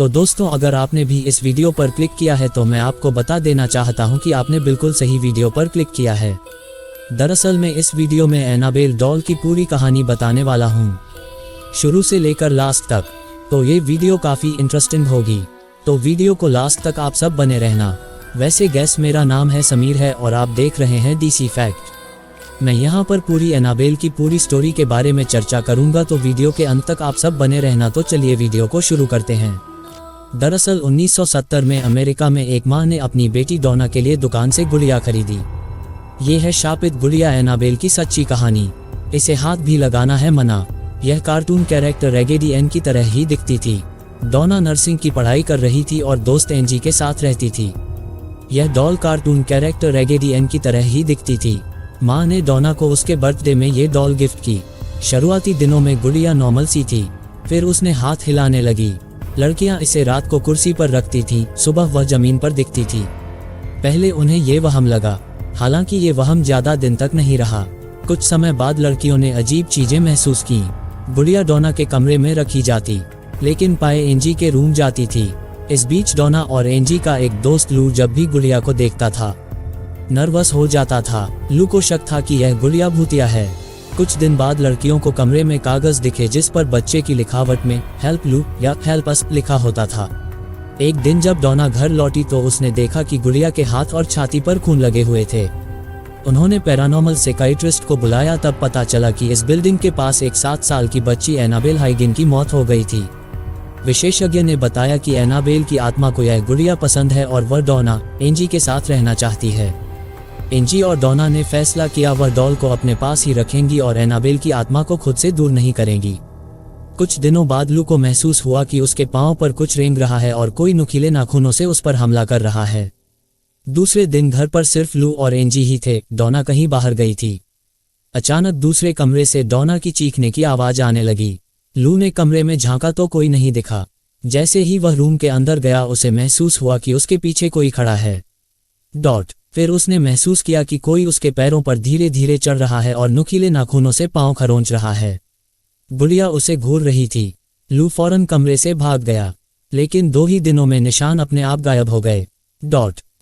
तो दोस्तों, अगर आपने भी इस वीडियो पर क्लिक किया है तो मैं आपको बता देना चाहता हूं कि आपने बिल्कुल सही वीडियो पर क्लिक किया है। दरअसल मैं इस वीडियो में एनाबेल डॉल की पूरी कहानी बताने वाला हूं, शुरू से लेकर लास्ट तक। तो ये वीडियो काफ़ी इंटरेस्टिंग होगी, तो वीडियो को लास्ट तक आप सब बने रहना। वैसे गैस, मेरा नाम है समीर है और आप देख रहे हैं डीसी फैक्ट। मैं यहाँ पर पूरी एनाबेल की पूरी स्टोरी के बारे में चर्चा करूँगा, तो वीडियो के अंत तक आप सब बने रहना। तो चलिए वीडियो को शुरू करते हैं। दरअसल 1970 में अमेरिका में एक माँ ने अपनी बेटी डोना के लिए दुकान से गुड़िया खरीदी। ये है शापित गुड़िया, एनाबेल की सच्ची कहानी। इसे हाथ भी लगाना है मना। यह कार्टून कैरेक्टर रैगेडी एन की तरह ही दिखती थी। डोना नर्सिंग की पढ़ाई कर रही थी और दोस्त एंजी के साथ रहती थी। यह डॉल कार्टून कैरेक्टर रैगेडी एन की तरह ही दिखती थी। माँ ने डोना को उसके बर्थडे में ये डॉल गिफ्ट की। शुरुआती दिनों में गुड़िया नॉर्मल सी थी, फिर उसने हाथ हिलाने लगी। लड़कियां इसे रात को कुर्सी पर रखती थीं, सुबह वह जमीन पर दिखती थी। पहले उन्हें ये वहम लगा, हालांकि ये वहम ज्यादा दिन तक नहीं रहा। कुछ समय बाद लड़कियों ने अजीब चीजें महसूस की। गुड़िया डोना के कमरे में रखी जाती, लेकिन पाए एंजी के रूम जाती थी। इस बीच डोना और एंजी का एक दोस्त लू जब भी गुड़िया को देखता था, नर्वस हो जाता था। लू को शक था कि यह गुड़िया भूतिया है। कुछ दिन बाद लड़कियों को कमरे में कागज दिखे जिस पर बच्चे की लिखावट में हेल्प लू या हेल्प अस लिखा होता था। एक दिन जब डोना घर लौटी तो उसने देखा कि गुड़िया के हाथ और छाती पर खून लगे हुए थे। उन्होंने पैरानॉर्मल साइकियाट्रिस्ट को बुलाया, तब पता चला कि इस बिल्डिंग के पास एक 7 साल की बच्ची एनाबेल हाइगिन की मौत हो गई थी। विशेषज्ञ ने बताया कि एनाबेल की आत्मा को यह गुड़िया पसंद है और वह डोना एंजी के साथ रहना चाहती है। एंजी और डोना ने फैसला किया वह डॉल को अपने पास ही रखेंगी और एनाबेल की आत्मा को खुद से दूर नहीं करेंगी। कुछ दिनों बाद लू को महसूस हुआ कि उसके पांव पर कुछ रेंग रहा है और कोई नुकीले नाखूनों से उस पर हमला कर रहा है। दूसरे दिन घर पर सिर्फ लू और एंजी ही थे। डोना कहीं बाहर गई थी। अचानक दूसरे कमरे से डोना की चीखने की आवाज आने लगी। लू ने कमरे में झांका तो कोई नहीं दिखा। जैसे ही वह रूम के अंदर गया, उसे महसूस हुआ कि उसके पीछे कोई खड़ा है। फिर उसने महसूस किया कि कोई उसके पैरों पर धीरे धीरे चढ़ रहा है और नुकीले नाखूनों से पांव खरोंच रहा है। गुड़िया उसे घूर रही थी। लू फौरन कमरे से भाग गया, लेकिन 2 ही दिनों में निशान अपने आप गायब हो गए।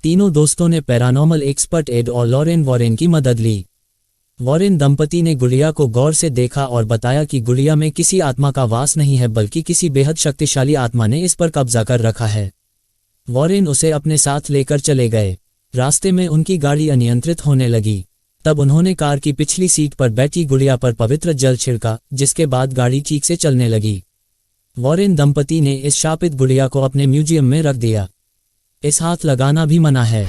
तीनों दोस्तों ने पैरानॉर्मल एक्सपर्ट एड और लॉरेन वॉरेन की मदद ली। वॉरेन दंपति ने गुड़िया को गौर से देखा और बताया कि गुड़िया में किसी आत्मा का वास नहीं है, बल्कि किसी बेहद शक्तिशाली आत्मा ने इस पर कब्जा कर रखा है। वॉरेन उसे अपने साथ लेकर चले गए। रास्ते में उनकी गाड़ी अनियंत्रित होने लगी। तब उन्होंने कार की पिछली सीट पर बैठी गुड़िया पर पवित्र जल छिड़का, जिसके बाद गाड़ी ठीक से चलने लगी। वॉरेन दंपति ने इस शापित गुड़िया को अपने म्यूजियम में रख दिया। इस हाथ लगाना भी मना है।